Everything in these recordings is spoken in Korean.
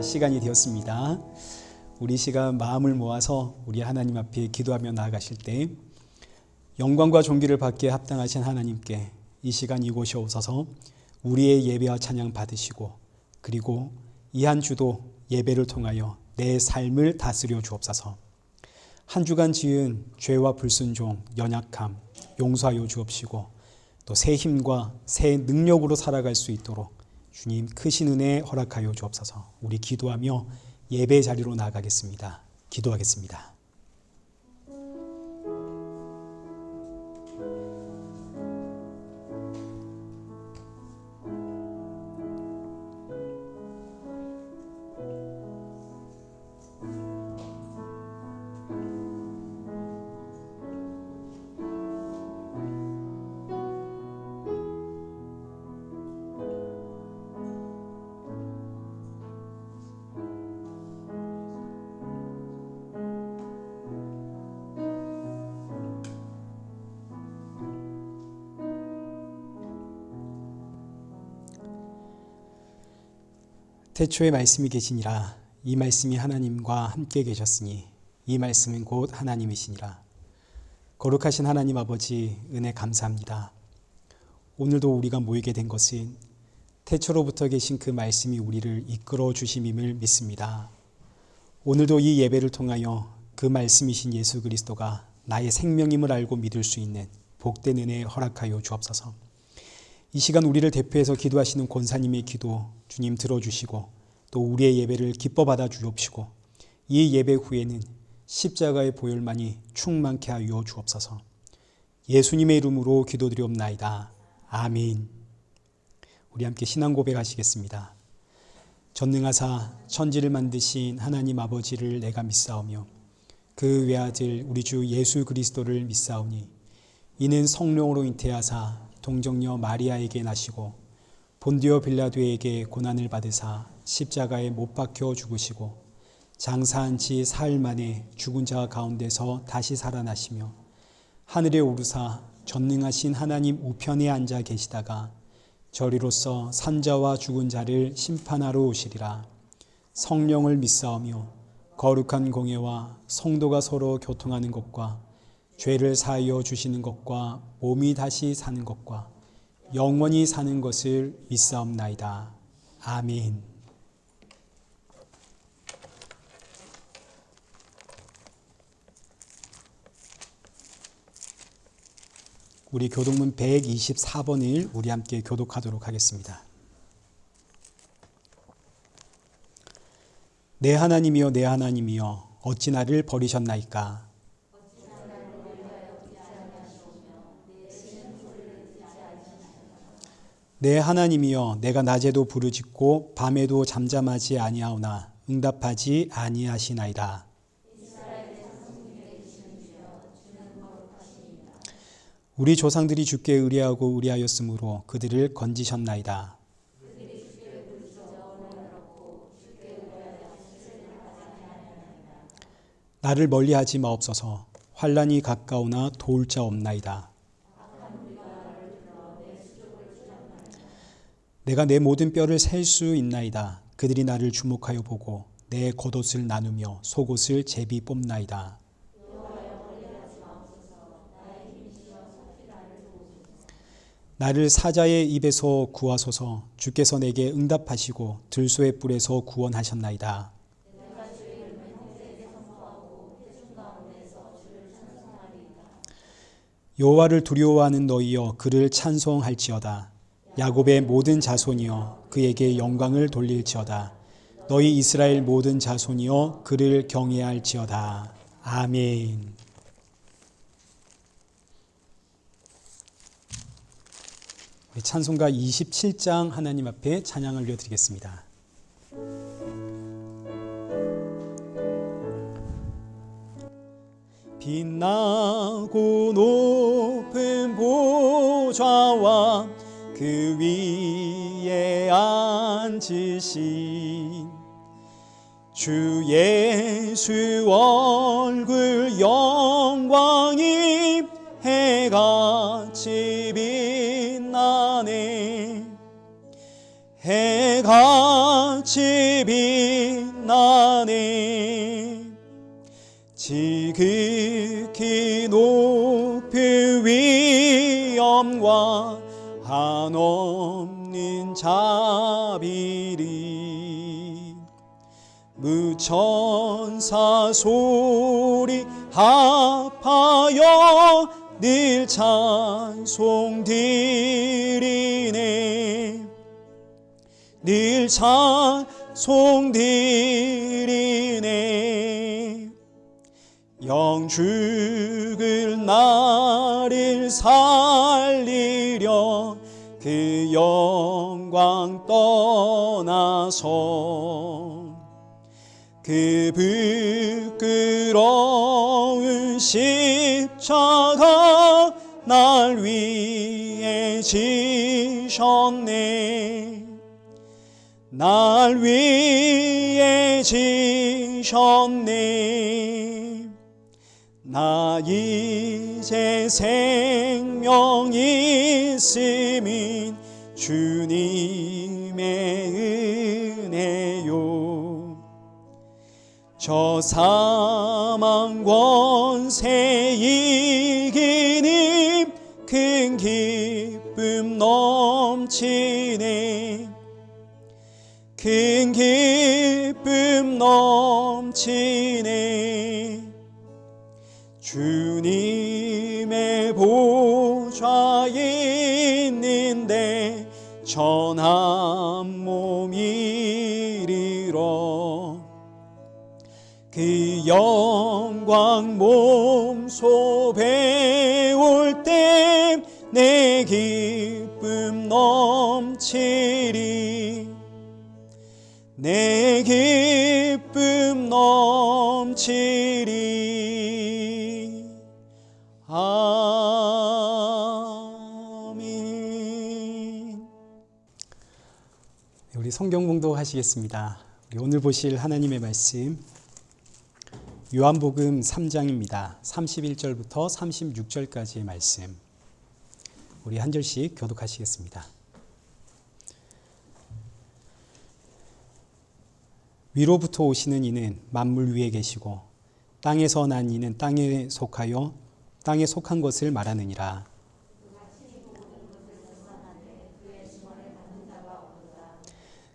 시간이 되었습니다. 우리 시간 마음을 모아서 우리 하나님 앞에 기도하며 나아가실 때 영광과 존귀를 받기에 합당하신 하나님께 이 시간 이곳에 오셔서 우리의 예배와 찬양 받으시고 그리고 이 한 주도 예배를 통하여 내 삶을 다스려 주옵소서. 한 주간 지은 죄와 불순종, 연약함 용서하여 주옵시고 또 새 힘과 새 능력으로 살아갈 수 있도록 주님 크신 은혜 허락하여 주옵소서. 우리 기도하며 예배 자리로 나아가겠습니다. 기도하겠습니다. 태초에 말씀이 계시니라. 이 말씀이 하나님과 함께 계셨으니 이 말씀은 곧 하나님이시니라. 거룩하신 하나님 아버지 은혜 감사합니다. 오늘도 우리가 모이게 된 것은 태초로부터 계신 그 말씀이 우리를 이끌어 주심임을 믿습니다. 오늘도 이 예배를 통하여 그 말씀이신 예수 그리스도가 나의 생명임을 알고 믿을 수 있는 복된 은혜 허락하여 주옵소서. 이 시간 우리를 대표해서 기도하시는 권사님의 기도 주님 들어주시고 또 우리의 예배를 기뻐 받아 주옵시고 이 예배 후에는 십자가의 보혈만이 충만케 하여 주옵소서. 예수님의 이름으로 기도드리옵나이다. 아멘. 우리 함께 신앙 고백하시겠습니다. 전능하사 천지를 만드신 하나님 아버지를 내가 믿사오며 그 외아들 우리 주 예수 그리스도를 믿사오니 이는 성령으로 잉태하사 동정녀 마리아에게 나시고 본디오 빌라도에게 고난을 받으사 십자가에 못 박혀 죽으시고 장사한 지 사흘 만에 죽은 자 가운데서 다시 살아나시며 하늘에 오르사 전능하신 하나님 우편에 앉아 계시다가 저리로서 산자와 죽은 자를 심판하러 오시리라. 성령을 믿사오며 거룩한 공예와 성도가 서로 교통하는 것과 죄를 사하여 주시는 것과 몸이 다시 사는 것과 영원히 사는 것을 믿사옵나이다. 아멘. 우리 교독문 124번을 우리 함께 교독하도록 하겠습니다. 내 하나님이여 내 하나님이여 어찌 나를 버리셨나이까. 내 하나님이여 내가 낮에도 부르짖고 밤에도 잠잠하지 아니하오나 응답하지 아니하시나이다. 우리 조상들이 주께 의뢰하고 의뢰하였으므로 그들을 건지셨나이다. 나를 멀리하지 마옵소서. 환난이 가까우나 도울 자 없나이다. 내가 내 모든 뼈를 셀 수 있나이다. 그들이 나를 주목하여 보고 내 겉옷을 나누며 속옷을 제비 뽑나이다. 나를 사자의 입에서 구하소서. 주께서 내게 응답하시고 들소의 뿔에서 구원하셨나이다. 여호와를 두려워하는 너희여 그를 찬송할지어다. 야곱의 모든 자손이여 그에게 영광을 돌릴지어다. 너희 이스라엘 모든 자손이여 그를 경외할지어다. 아멘. 우리 찬송가 27장 하나님 앞에 찬양을 올려드리겠습니다. 빛나고 높은 보좌와 그 위에 앉으신 주 예수 얼굴 영광이 해같이 빛나네. 해같이 빛나네. 나네. 지극히 높은 위엄과 한없는 자비리 무천사 소리 합하여 늘 찬송드리네. 늘 찬송드리네. 영 죽을 나를 살리려 그 영광 떠나서 그 부끄러운 십자가 날 위해 지셨네. 날 위해 지셨네. 나 이제 생명 있음은 주님의 은혜요. 저 사망 권세 이기는 큰 기쁨 넘치네. 큰 기쁨 넘치네. 주님의 보좌에 있는데 전한 몸 이르러 그 영광 몸소 배울 때 내 기쁨 넘치리. 내 기쁨 넘치리. 아멘. 우리 성경 봉독하시겠습니다. 우리 오늘 보실 하나님의 말씀 요한복음 3장입니다. 31절부터 36절까지의 말씀. 우리 한 절씩 교독하시겠습니다. 위로부터 오시는 이는 만물 위에 계시고 땅에서 난 이는 땅에 속하여 땅에 속한 것을 말하느니라.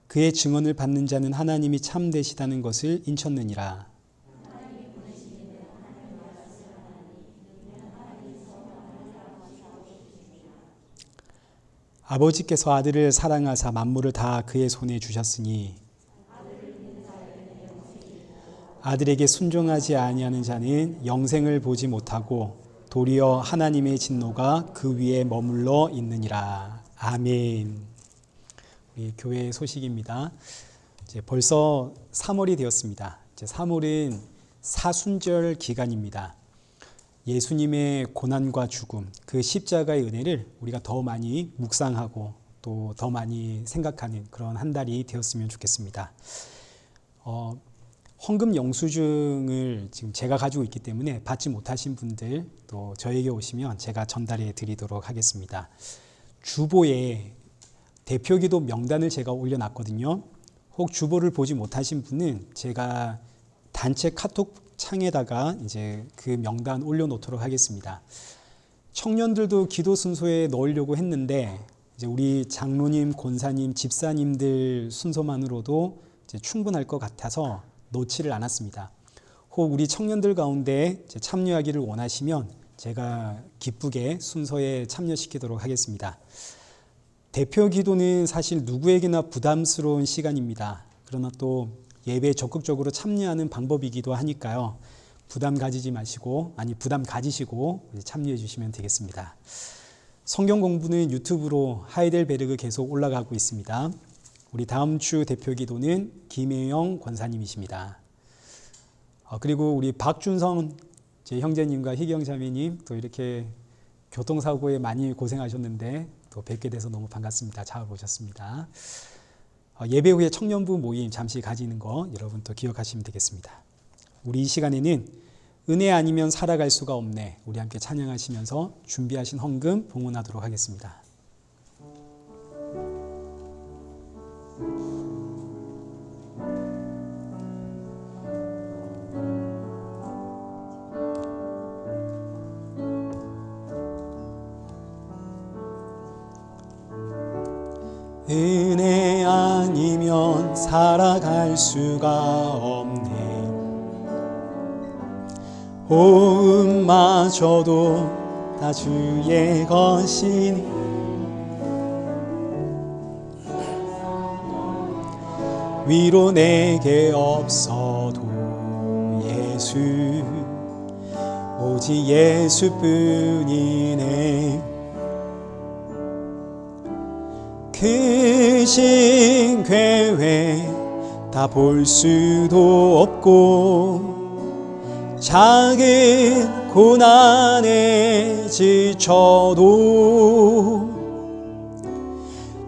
그의 증언을 받는 자는 하나님이 참되시다는 것을 인쳤느니라. 아버지께서 아들을 사랑하사 만물을 다 그의 손에 주셨으니 아들에게 순종하지 아니하는 자는 영생을 보지 못하고 도리어 하나님의 진노가 그 위에 머물러 있느니라. 아멘. 우리 교회 소식입니다. 이제 벌써 3월이 되었습니다. 이제 3월은 사순절 기간입니다. 예수님의 고난과 죽음, 그 십자가의 은혜를 우리가 더 많이 묵상하고 또 더 많이 생각하는 그런 한 달이 되었으면 좋겠습니다. 헌금 영수증을 지금 제가 가지고 있기 때문에 받지 못하신 분들 또 저에게 오시면 제가 전달해 드리도록 하겠습니다. 주보에 대표기도 명단을 제가 올려놨거든요. 혹 주보를 보지 못하신 분은 제가 단체 카톡 창에다가 이제 그 명단 올려놓도록 하겠습니다. 청년들도 기도 순서에 넣으려고 했는데 이제 우리 장로님, 권사님, 집사님들 순서만으로도 이제 충분할 것 같아서 놓지를 않았습니다. 혹 우리 청년들 가운데 참여하기를 원하시면 제가 기쁘게 순서에 참여시키도록 하겠습니다. 대표 기도는 사실 누구에게나 부담스러운 시간입니다. 그러나 또 예배에 적극적으로 참여하는 방법이기도 하니까요. 부담 가지시고 참여해 주시면 되겠습니다. 성경 공부는 유튜브로 하이델베르그 계속 올라가고 있습니다. 우리 다음 주 대표 기도는 김혜영 권사님이십니다. 그리고 우리 박준성 제 형제님과 희경 자매님 또 이렇게 교통사고에 많이 고생하셨는데 또 뵙게 돼서 너무 반갑습니다. 잘 오셨습니다. 예배 후에 청년부 모임 잠시 가지는 거 여러분 또 기억하시면 되겠습니다. 우리 이 시간에는 은혜 아니면 살아갈 수가 없네. 우리 함께 찬양하시면서 준비하신 헌금 봉헌하도록 하겠습니다. 은혜 아니면 살아갈 수가 없네. 호흡마저도 다 주의 것이니 위로 내게 없어도 예수 오직 예수뿐이네. 크신 계획 다 볼 수도 없고 작은 고난에 지쳐도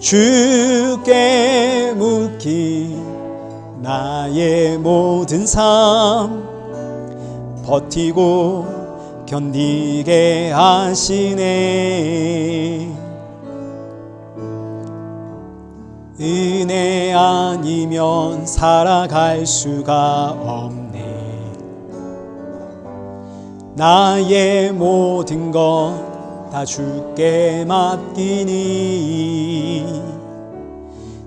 주께 묻기 나의 모든 삶 버티고 견디게 하시네. 은혜 아니면 살아갈 수가 없네. 나의 모든 것 다 주께 맡기니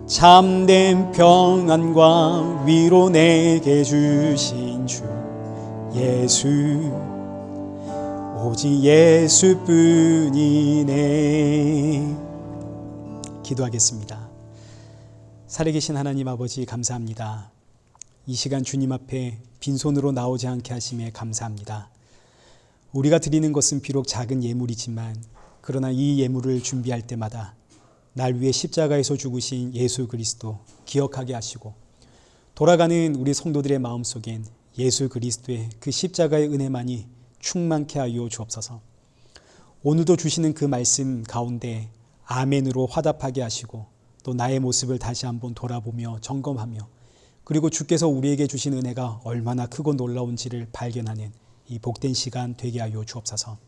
참된 평안과 위로 내게 주신 주 예수 오직 예수뿐이네. 기도하겠습니다. 살아계신 하나님 아버지 감사합니다. 이 시간 주님 앞에 빈손으로 나오지 않게 하심에 감사합니다. 우리가 드리는 것은 비록 작은 예물이지만 그러나 이 예물을 준비할 때마다 날 위해 십자가에서 죽으신 예수 그리스도 기억하게 하시고 돌아가는 우리 성도들의 마음속엔 예수 그리스도의 그 십자가의 은혜만이 충만케 하여 주옵소서. 오늘도 주시는 그 말씀 가운데 아멘으로 화답하게 하시고 또 나의 모습을 다시 한번 돌아보며 점검하며 그리고 주께서 우리에게 주신 은혜가 얼마나 크고 놀라운지를 발견하는 이 복된 시간 되게 하여 주옵소서.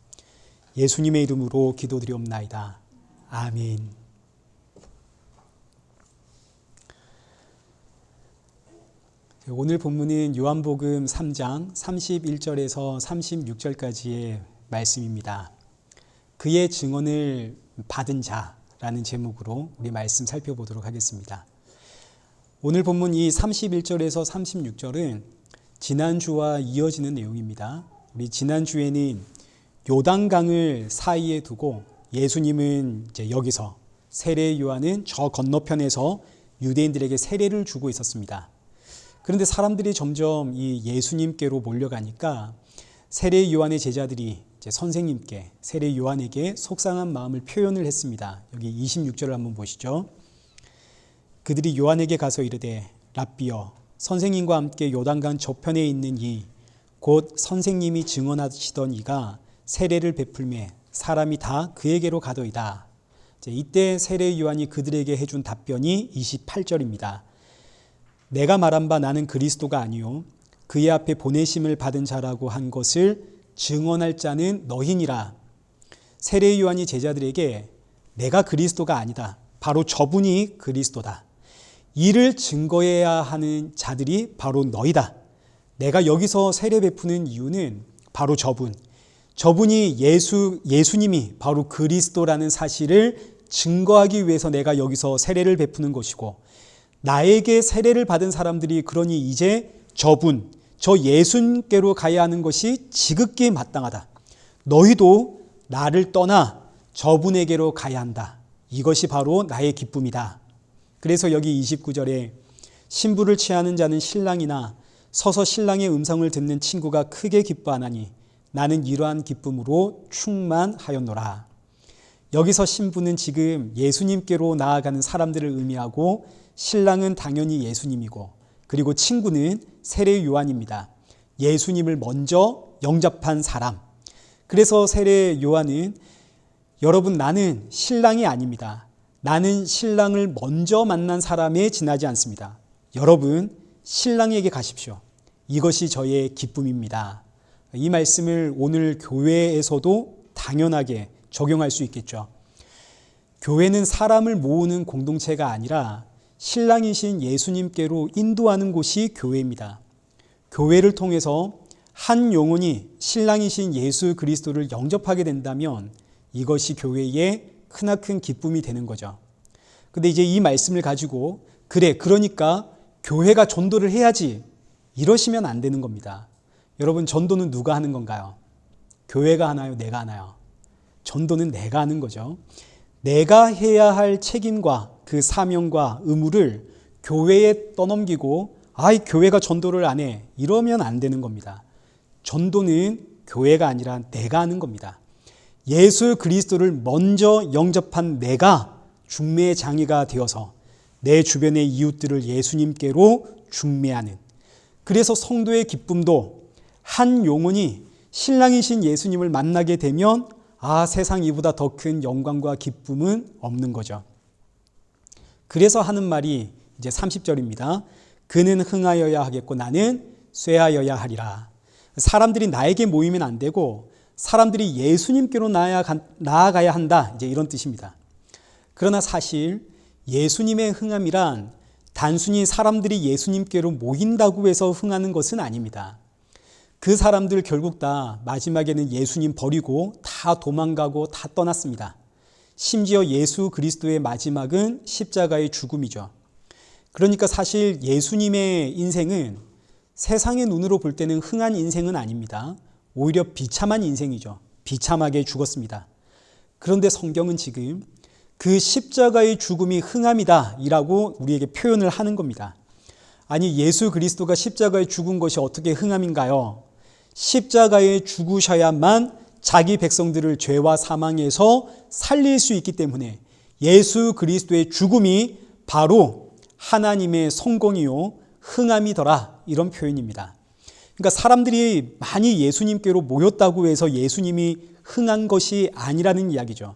예수님의 이름으로 기도드리옵나이다. 아멘. 오늘 본문은 요한복음 3장 31절에서 36절까지의 말씀입니다. 그의 증언을 받은 자라는 제목으로 우리 말씀 살펴보도록 하겠습니다. 오늘 본문 이 31절에서 36절은 지난주와 이어지는 내용입니다. 우리 지난주에는 요단강을 사이에 두고 예수님은 이제 여기서 세례 요한은 저 건너편에서 유대인들에게 세례를 주고 있었습니다. 그런데 사람들이 점점 이 예수님께로 몰려가니까 세례 요한의 제자들이 이제 선생님께 세례 요한에게 속상한 마음을 표현을 했습니다. 여기 26절을 한번 보시죠. 그들이 요한에게 가서 이르되 랍비여 선생님과 함께 요단강 저편에 있는 이 곧 선생님이 증언하시던 이가 세례를 베풀매 사람이 다 그에게로 가더이다. 이때 세례 요한이 그들에게 해준 답변이 28절입니다. 내가 말한 바 나는 그리스도가 아니요 그의 앞에 보내심을 받은 자라고 한 것을 증언할 자는 너희니라. 세례 요한이 제자들에게 내가 그리스도가 아니다. 바로 저분이 그리스도다. 이를 증거해야 하는 자들이 바로 너희다. 내가 여기서 세례 베푸는 이유는 바로 저분이 예수님이 바로 그리스도라는 사실을 증거하기 위해서 내가 여기서 세례를 베푸는 것이고 나에게 세례를 받은 사람들이 그러니 이제 저 예수님께로 가야 하는 것이 지극히 마땅하다. 너희도 나를 떠나 저분에게로 가야 한다. 이것이 바로 나의 기쁨이다. 그래서 여기 29절에 신부를 취하는 자는 신랑이나 서서 신랑의 음성을 듣는 친구가 크게 기뻐하나니 나는 이러한 기쁨으로 충만하였노라. 여기서 신부는 지금 예수님께로 나아가는 사람들을 의미하고 신랑은 당연히 예수님이고 그리고 친구는 세례 요한입니다. 예수님을 먼저 영접한 사람. 그래서 세례 요한은 여러분 나는 신랑이 아닙니다. 나는 신랑을 먼저 만난 사람에 지나지 않습니다. 여러분 신랑에게 가십시오. 이것이 저의 기쁨입니다. 이 말씀을 오늘 교회에서도 당연하게 적용할 수 있겠죠. 교회는 사람을 모으는 공동체가 아니라 신랑이신 예수님께로 인도하는 곳이 교회입니다. 교회를 통해서 한 영혼이 신랑이신 예수 그리스도를 영접하게 된다면 이것이 교회의 크나큰 기쁨이 되는 거죠. 근데 이제 이 말씀을 가지고 그래, 그러니까 교회가 전도를 해야지, 이러시면 안 되는 겁니다. 여러분, 전도는 누가 하는 건가요? 교회가 하나요? 내가 하나요? 전도는 내가 하는 거죠. 내가 해야 할 책임과 그 사명과 의무를 교회에 떠넘기고 교회가 전도를 안 해, 이러면 안 되는 겁니다. 전도는 교회가 아니라 내가 하는 겁니다. 예수 그리스도를 먼저 영접한 내가 중매의 장이가 되어서 내 주변의 이웃들을 예수님께로 중매하는, 그래서 성도의 기쁨도 한 영혼이 신랑이신 예수님을 만나게 되면 세상 이보다 더 큰 영광과 기쁨은 없는 거죠. 그래서 하는 말이 이제 30절입니다. 그는 흥하여야 하겠고 나는 쇠하여야 하리라. 사람들이 나에게 모이면 안 되고 사람들이 예수님께로 나아가야 한다, 이제 이런 뜻입니다. 그러나 사실 예수님의 흥함이란 단순히 사람들이 예수님께로 모인다고 해서 흥하는 것은 아닙니다. 그 사람들 결국 다 마지막에는 예수님 버리고 다 도망가고 다 떠났습니다. 심지어 예수 그리스도의 마지막은 십자가의 죽음이죠. 그러니까 사실 예수님의 인생은 세상의 눈으로 볼 때는 흥한 인생은 아닙니다. 오히려 비참한 인생이죠. 비참하게 죽었습니다. 그런데 성경은 지금 그 십자가의 죽음이 흥함이다 이라고 우리에게 표현을 하는 겁니다. 아니, 예수 그리스도가 십자가에 죽은 것이 어떻게 흥함인가요? 십자가에 죽으셔야만 자기 백성들을 죄와 사망에서 살릴 수 있기 때문에 예수 그리스도의 죽음이 바로 하나님의 성공이요 흥함이더라, 이런 표현입니다. 그러니까 사람들이 많이 예수님께로 모였다고 해서 예수님이 흥한 것이 아니라는 이야기죠.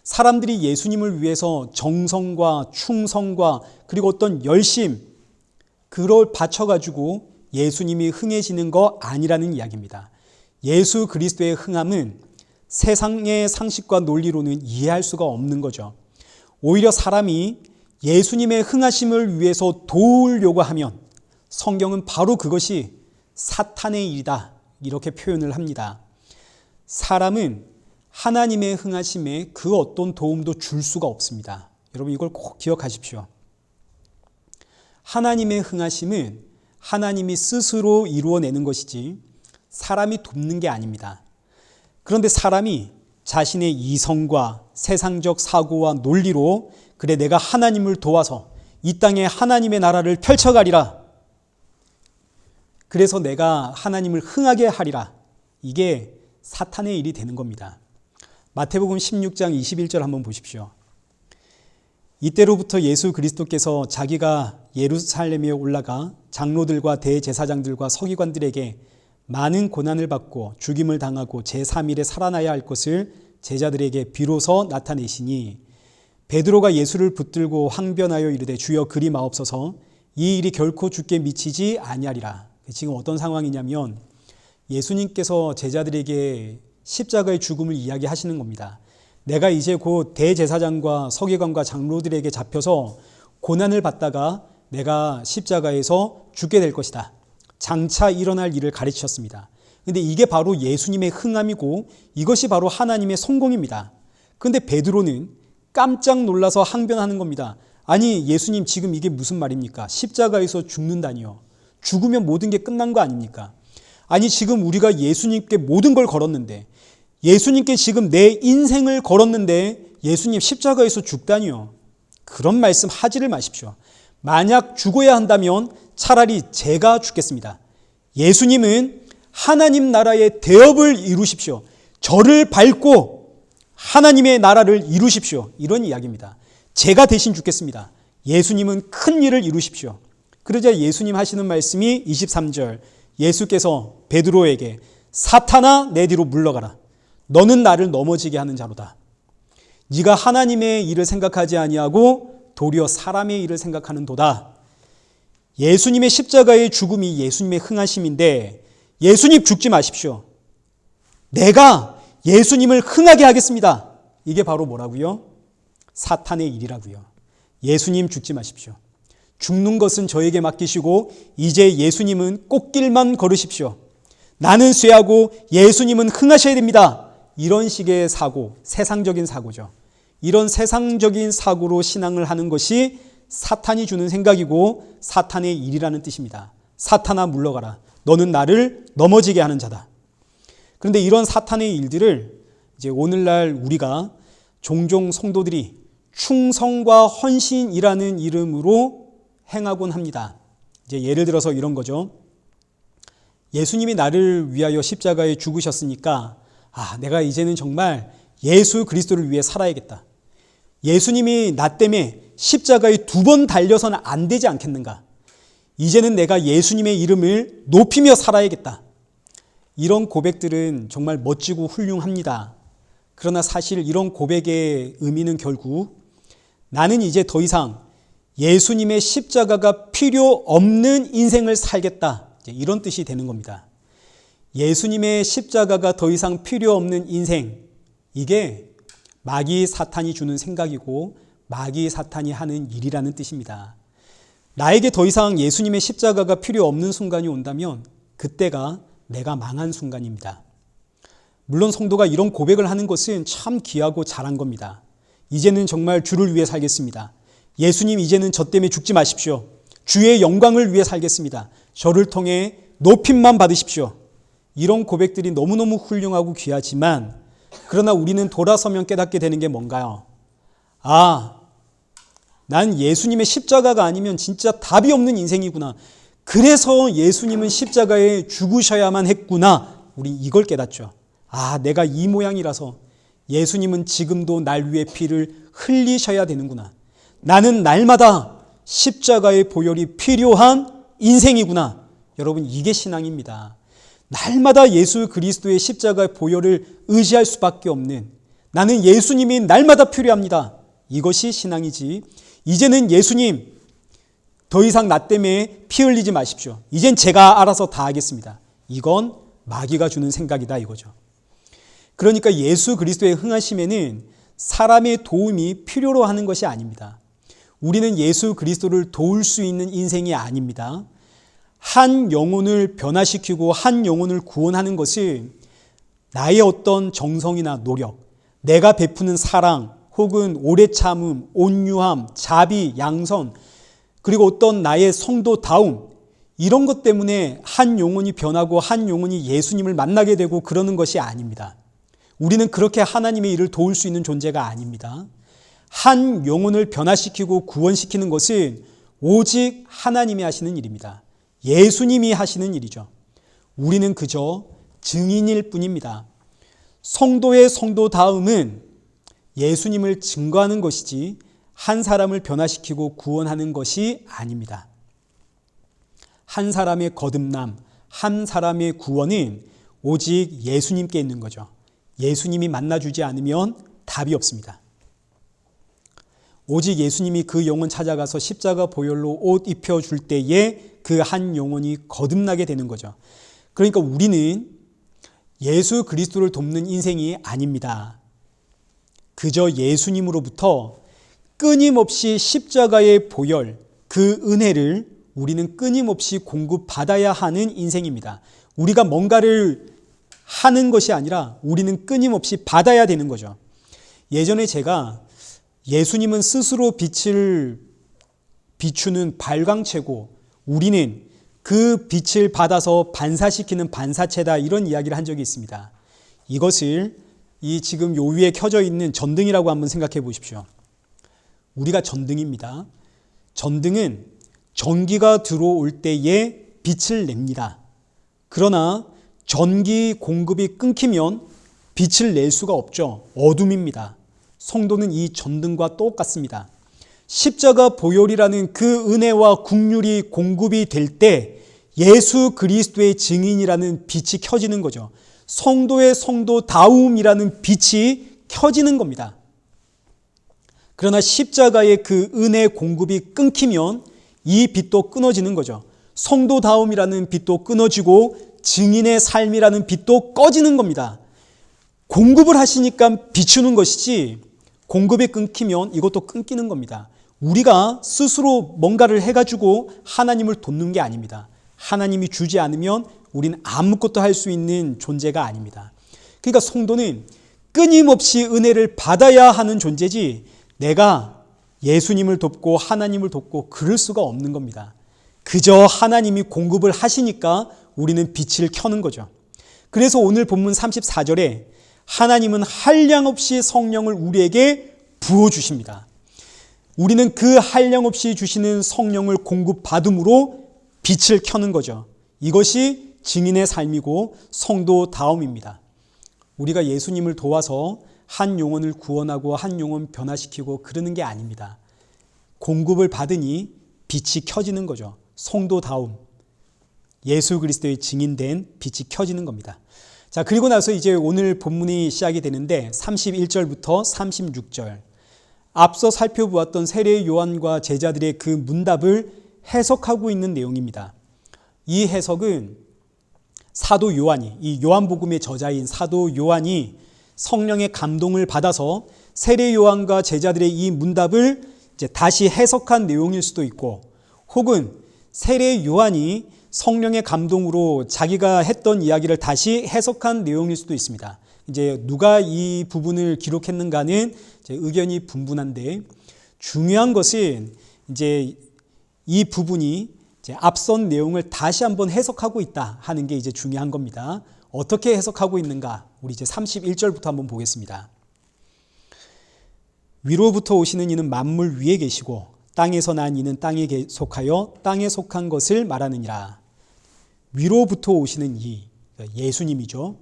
사람들이 예수님을 위해서 정성과 충성과 그리고 어떤 열심, 그걸 바쳐가지고 예수님이 흥해지는 거 아니라는 이야기입니다. 예수 그리스도의 흥함은 세상의 상식과 논리로는 이해할 수가 없는 거죠. 오히려 사람이 예수님의 흥하심을 위해서 도우려고 하면 성경은 바로 그것이 사탄의 일이다, 이렇게 표현을 합니다. 사람은 하나님의 흥하심에 그 어떤 도움도 줄 수가 없습니다. 여러분, 이걸 꼭 기억하십시오. 하나님의 흥하심은 하나님이 스스로 이루어내는 것이지 사람이 돕는 게 아닙니다. 그런데 사람이 자신의 이성과 세상적 사고와 논리로 그래, 내가 하나님을 도와서 이 땅에 하나님의 나라를 펼쳐가리라, 그래서 내가 하나님을 흥하게 하리라, 이게 사탄의 일이 되는 겁니다. 마태복음 16장 21절 한번 보십시오. 이때로부터 예수 그리스도께서 자기가 예루살렘에 올라가 장로들과 대제사장들과 서기관들에게 많은 고난을 받고 죽임을 당하고 제3일에 살아나야 할 것을 제자들에게 비로소 나타내시니 베드로가 예수를 붙들고 항변하여 이르되 주여 그리 마옵소서, 이 일이 결코 주께 미치지 아니하리라. 지금 어떤 상황이냐면 예수님께서 제자들에게 십자가의 죽음을 이야기하시는 겁니다. 내가 이제 곧 대제사장과 서기관과 장로들에게 잡혀서 고난을 받다가 내가 십자가에서 죽게 될 것이다. 장차 일어날 일을 가르치셨습니다. 그런데 이게 바로 예수님의 흥함이고 이것이 바로 하나님의 성공입니다. 그런데 베드로는 깜짝 놀라서 항변하는 겁니다. 아니, 예수님 지금 이게 무슨 말입니까? 십자가에서 죽는다니요. 죽으면 모든 게 끝난 거 아닙니까? 아니, 지금 우리가 예수님께 모든 걸 걸었는데, 예수님께 지금 내 인생을 걸었는데 예수님 십자가에서 죽다니요. 그런 말씀 하지를 마십시오. 만약 죽어야 한다면 차라리 제가 죽겠습니다. 예수님은 하나님 나라의 대업을 이루십시오. 저를 밟고 하나님의 나라를 이루십시오. 이런 이야기입니다. 제가 대신 죽겠습니다. 예수님은 큰 일을 이루십시오. 그러자 예수님 하시는 말씀이 23절, 예수께서 베드로에게 사탄아 내 뒤로 물러가라. 너는 나를 넘어지게 하는 자로다. 네가 하나님의 일을 생각하지 아니하고 도리어 사람의 일을 생각하는 도다. 예수님의 십자가의 죽음이 예수님의 흥하심인데 예수님 죽지 마십시오. 내가 예수님을 흥하게 하겠습니다. 이게 바로 뭐라고요? 사탄의 일이라고요. 예수님 죽지 마십시오. 죽는 것은 저에게 맡기시고 이제 예수님은 꽃길만 걸으십시오. 나는 쇠하고 예수님은 흥하셔야 됩니다. 이런 식의 사고, 세상적인 사고죠. 이런 세상적인 사고로 신앙을 하는 것이 사탄이 주는 생각이고 사탄의 일이라는 뜻입니다. 사탄아 물러가라. 너는 나를 넘어지게 하는 자다. 그런데 이런 사탄의 일들을 이제 오늘날 우리가 종종 성도들이 충성과 헌신이라는 이름으로 행하곤 합니다. 이제 예를 들어서 이런 거죠. 예수님이 나를 위하여 십자가에 죽으셨으니까 내가 이제는 정말 예수 그리스도를 위해 살아야겠다. 예수님이 나 때문에 십자가에 2번 달려서는 안 되지 않겠는가. 이제는 내가 예수님의 이름을 높이며 살아야겠다. 이런 고백들은 정말 멋지고 훌륭합니다. 그러나 사실 이런 고백의 의미는 결국 나는 이제 더 이상 예수님의 십자가가 필요 없는 인생을 살겠다. 이런 뜻이 되는 겁니다. 예수님의 십자가가 더 이상 필요 없는 인생, 이게 마귀 사탄이 주는 생각이고 마귀 사탄이 하는 일이라는 뜻입니다. 나에게 더 이상 예수님의 십자가가 필요 없는 순간이 온다면 그때가 내가 망한 순간입니다. 물론 성도가 이런 고백을 하는 것은 참 귀하고 잘한 겁니다. 이제는 정말 주를 위해 살겠습니다. 예수님 이제는 저 때문에 죽지 마십시오. 주의 영광을 위해 살겠습니다. 저를 통해 높임만 받으십시오. 이런 고백들이 너무너무 훌륭하고 귀하지만 그러나 우리는 돌아서면 깨닫게 되는 게 뭔가요? 난 예수님의 십자가가 아니면 진짜 답이 없는 인생이구나. 그래서 예수님은 십자가에 죽으셔야만 했구나. 우리 이걸 깨닫죠. 내가 이 모양이라서 예수님은 지금도 날 위해 피를 흘리셔야 되는구나. 나는 날마다 십자가의 보혈이 필요한 인생이구나. 여러분, 이게 신앙입니다. 날마다 예수 그리스도의 십자가의 보혈을 의지할 수밖에 없는, 나는 예수님이 날마다 필요합니다. 이것이 신앙이지. 이제는 예수님 더 이상 나 때문에 피 흘리지 마십시오. 이젠 제가 알아서 다 하겠습니다. 이건 마귀가 주는 생각이다 이거죠. 그러니까 예수 그리스도의 흥하심에는 사람의 도움이 필요로 하는 것이 아닙니다. 우리는 예수 그리스도를 도울 수 있는 인생이 아닙니다. 한 영혼을 변화시키고 한 영혼을 구원하는 것은 나의 어떤 정성이나 노력, 내가 베푸는 사랑, 혹은 오래 참음, 온유함, 자비, 양선, 그리고 어떤 나의 성도다움, 이런 것 때문에 한 영혼이 변하고 한 영혼이 예수님을 만나게 되고 그러는 것이 아닙니다. 우리는 그렇게 하나님의 일을 도울 수 있는 존재가 아닙니다. 한 영혼을 변화시키고 구원시키는 것은 오직 하나님이 하시는 일입니다. 예수님이 하시는 일이죠. 우리는 그저 증인일 뿐입니다. 성도의 성도다움은 예수님을 증거하는 것이지 한 사람을 변화시키고 구원하는 것이 아닙니다. 한 사람의 거듭남, 한 사람의 구원은 오직 예수님께 있는 거죠. 예수님이 만나주지 않으면 답이 없습니다. 오직 예수님이 그 영혼 찾아가서 십자가 보혈로 옷 입혀줄 때에 그 한 영혼이 거듭나게 되는 거죠. 그러니까 우리는 예수 그리스도를 돕는 인생이 아닙니다. 그저 예수님으로부터 끊임없이 십자가의 보혈, 그 은혜를 우리는 끊임없이 공급받아야 하는 인생입니다. 우리가 뭔가를 하는 것이 아니라 우리는 끊임없이 받아야 되는 거죠. 예전에 제가 예수님은 스스로 빛을 비추는 발광체고 우리는 그 빛을 받아서 반사시키는 반사체다, 이런 이야기를 한 적이 있습니다. 이것을 이 지금 요 위에 켜져 있는 전등이라고 한번 생각해 보십시오. 우리가 전등입니다. 전등은 전기가 들어올 때에 빛을 냅니다. 그러나 전기 공급이 끊기면 빛을 낼 수가 없죠. 어둠입니다. 성도는 이 전등과 똑같습니다. 십자가 보혈이라는 그 은혜와 국률이 공급이 될 때 예수 그리스도의 증인이라는 빛이 켜지는 거죠. 성도의 성도다움이라는 빛이 켜지는 겁니다. 그러나 십자가의 그 은혜 공급이 끊기면 이 빛도 끊어지는 거죠. 성도다움이라는 빛도 끊어지고 증인의 삶이라는 빛도 꺼지는 겁니다. 공급을 하시니까 비추는 것이지 공급이 끊기면 이것도 끊기는 겁니다. 우리가 스스로 뭔가를 해가지고 하나님을 돕는 게 아닙니다. 하나님이 주지 않으면 우리는 아무것도 할 수 있는 존재가 아닙니다. 그러니까 성도는 끊임없이 은혜를 받아야 하는 존재지 내가 예수님을 돕고 하나님을 돕고 그럴 수가 없는 겁니다. 그저 하나님이 공급을 하시니까 우리는 빛을 켜는 거죠. 그래서 오늘 본문 34절에 하나님은 한량없이 성령을 우리에게 부어주십니다. 우리는 그 한량없이 주시는 성령을 공급받음으로 빛을 켜는 거죠. 이것이 증인의 삶이고 성도다움입니다. 우리가 예수님을 도와서 한 영혼을 구원하고 한 영혼 변화시키고 그러는 게 아닙니다. 공급을 받으니 빛이 켜지는 거죠. 성도다움, 예수 그리스도의 증인된 빛이 켜지는 겁니다. 자, 그리고 나서 이제 오늘 본문이 시작이 되는데 31절부터 36절, 앞서 살펴보았던 세례 요한과 제자들의 그 문답을 해석하고 있는 내용입니다. 이 해석은 사도 요한이, 이 요한복음의 저자인 사도 요한이 성령의 감동을 받아서 세례 요한과 제자들의 이 문답을 이제 다시 해석한 내용일 수도 있고, 혹은 세례 요한이 성령의 감동으로 자기가 했던 이야기를 다시 해석한 내용일 수도 있습니다. 이제 누가 이 부분을 기록했는가는 이제 의견이 분분한데, 중요한 것은 이제 이 부분이 이제 앞선 내용을 다시 한번 해석하고 있다 하는 게 이제 중요한 겁니다. 어떻게 해석하고 있는가? 우리 이제 31절부터 한번 보겠습니다. 위로부터 오시는 이는 만물 위에 계시고 땅에서 난 이는 땅에 속하여 땅에 속한 것을 말하느니라. 위로부터 오시는 이, 예수님이죠.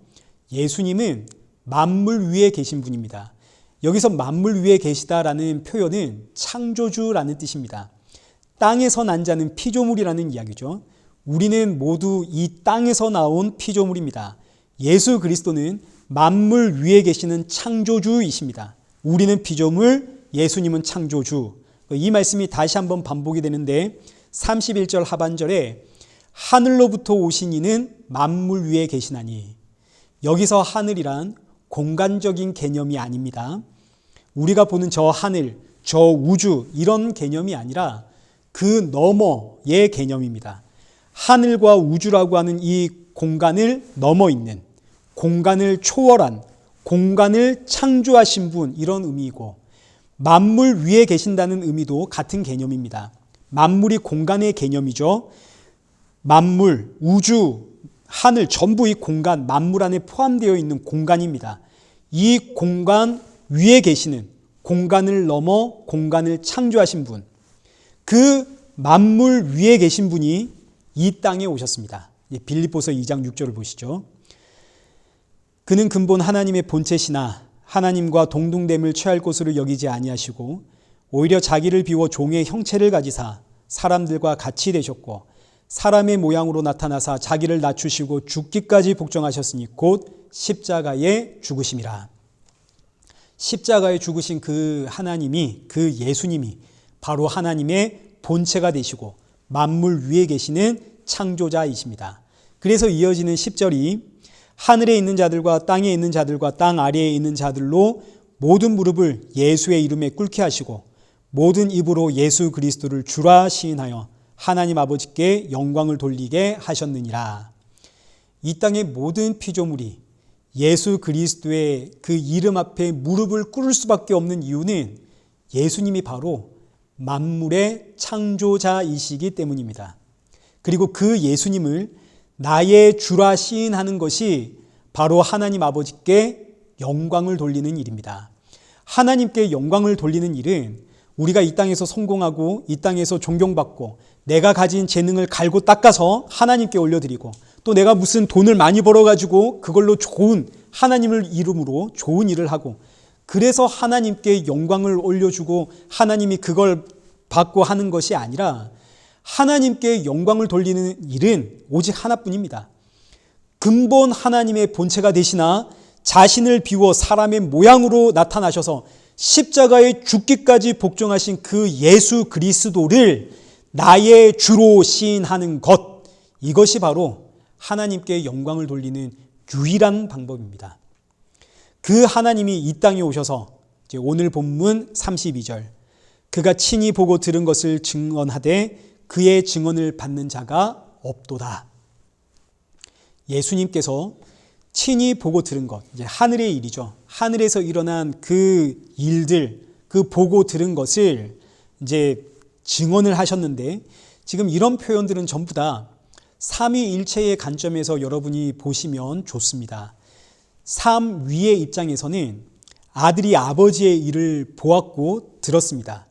예수님은 만물 위에 계신 분입니다. 여기서 만물 위에 계시다라는 표현은 창조주라는 뜻입니다. 땅에서 난 자는 피조물이라는 이야기죠. 우리는 모두 이 땅에서 나온 피조물입니다. 예수 그리스도는 만물 위에 계시는 창조주이십니다. 우리는 피조물, 예수님은 창조주. 이 말씀이 다시 한번 반복이 되는데 31절 하반절에 하늘로부터 오신 이는 만물 위에 계시나니, 여기서 하늘이란 공간적인 개념이 아닙니다. 우리가 보는 저 하늘, 저 우주 이런 개념이 아니라 그 너머의 개념입니다. 하늘과 우주라고 하는 이 공간을 넘어 있는, 공간을 초월한, 공간을 창조하신 분, 이런 의미이고, 만물 위에 계신다는 의미도 같은 개념입니다. 만물이 공간의 개념이죠. 만물, 우주, 하늘 전부 이 공간, 만물 안에 포함되어 있는 공간입니다. 이 공간 위에 계시는, 공간을 넘어 공간을 창조하신 분, 그 만물 위에 계신 분이 이 땅에 오셨습니다. 빌립보서 2장 6절을 보시죠. 그는 근본 하나님의 본체시나 하나님과 동등됨을 취할 것으로 여기지 아니하시고 오히려 자기를 비워 종의 형체를 가지사 사람들과 같이 되셨고 사람의 모양으로 나타나사 자기를 낮추시고 죽기까지 복종하셨으니 곧 십자가에 죽으심이라. 십자가에 죽으신 그 하나님이, 그 예수님이 바로 하나님의 본체가 되시고 만물 위에 계시는 창조자이십니다. 그래서 이어지는 10절이 하늘에 있는 자들과 땅에 있는 자들과 땅 아래에 있는 자들로 모든 무릎을 예수의 이름에 꿇게 하시고 모든 입으로 예수 그리스도를 주라 시인하여 하나님 아버지께 영광을 돌리게 하셨느니라. 이 땅의 모든 피조물이 예수 그리스도의 그 이름 앞에 무릎을 꿇을 수밖에 없는 이유는 예수님이 바로 만물의 창조자이시기 때문입니다. 그리고 그 예수님을 나의 주라 시인하는 것이 바로 하나님 아버지께 영광을 돌리는 일입니다. 하나님께 영광을 돌리는 일은 우리가 이 땅에서 성공하고 이 땅에서 존경받고 내가 가진 재능을 갈고 닦아서 하나님께 올려드리고 또 내가 무슨 돈을 많이 벌어가지고 그걸로 좋은 하나님을 이름으로 좋은 일을 하고 그래서 하나님께 영광을 올려주고 하나님이 그걸 받고 하는 것이 아니라 하나님께 영광을 돌리는 일은 오직 하나뿐입니다. 근본 하나님의 본체가 되시나 자신을 비워 사람의 모양으로 나타나셔서 십자가에 죽기까지 복종하신 그 예수 그리스도를 나의 주로 시인하는 것, 이것이 바로 하나님께 영광을 돌리는 유일한 방법입니다. 그 하나님이 이 땅에 오셔서 이제 오늘 본문 32절, 그가 친히 보고 들은 것을 증언하되 그의 증언을 받는 자가 없도다. 예수님께서 친히 보고 들은 것, 이제 하늘의 일이죠. 하늘에서 일어난 그 일들, 그 보고 들은 것을 이제 증언을 하셨는데, 지금 이런 표현들은 전부 다 삼위일체의 관점에서 여러분이 보시면 좋습니다. 삼위의 입장에서는 아들이 아버지의 일을 보았고 들었습니다.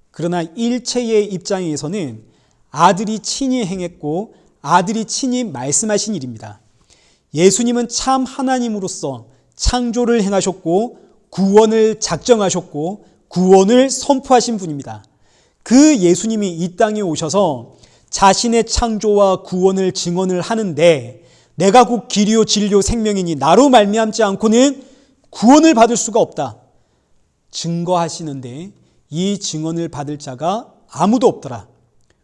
그러나 일체의 입장에서는 아들이 친히 행했고 아들이 친히 말씀하신 일입니다. 예수님은 참 하나님으로서 창조를 행하셨고 구원을 작정하셨고 구원을 선포하신 분입니다. 그 예수님이 이 땅에 오셔서 자신의 창조와 구원을 증언을 하는데, 내가 곧 길이요 진리요 생명이니 나로 말미암지 않고는 구원을 받을 수가 없다 증거하시는데, 이 증언을 받을 자가 아무도 없더라.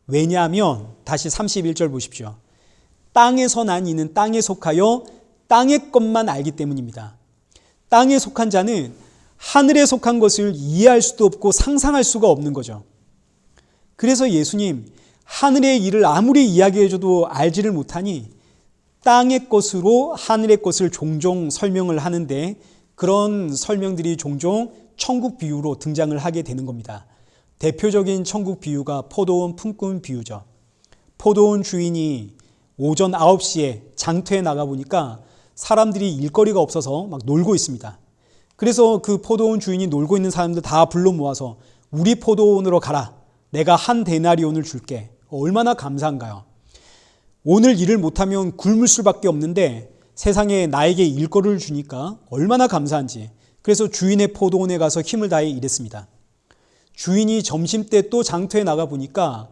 왜냐하면 다시 31절 보십시오. 땅에서 난 이는 땅에 속하여 땅의 것만 알기 때문입니다. 땅에 속한 자는 하늘에 속한 것을 이해할 수도 없고 상상할 수가 없는 거죠. 그래서 예수님, 하늘의 일을 아무리 이야기해줘도 알지를 못하니 땅의 것으로 하늘의 것을 종종 설명을 하는데, 그런 설명들이 종종 천국 비유로 등장을 하게 되는 겁니다. 대표적인 천국 비유가 포도원 품꾼 비유죠. 포도원 주인이 오전 9시에 장터에 나가보니까 사람들이 일거리가 없어서 막 놀고 있습니다. 그래서 그 포도원 주인이 놀고 있는 사람들 다 불러 모아서 우리 포도원으로 가라. 내가 한 데나리온을 줄게. 얼마나 감사한가요? 오늘 일을 못하면 굶을 수밖에 없는데 세상에 나에게 일거리를 주니까 얼마나 감사한지. 그래서 주인의 포도원에 가서 힘을 다해 일했습니다. 주인이 점심때 또 장터에 나가보니까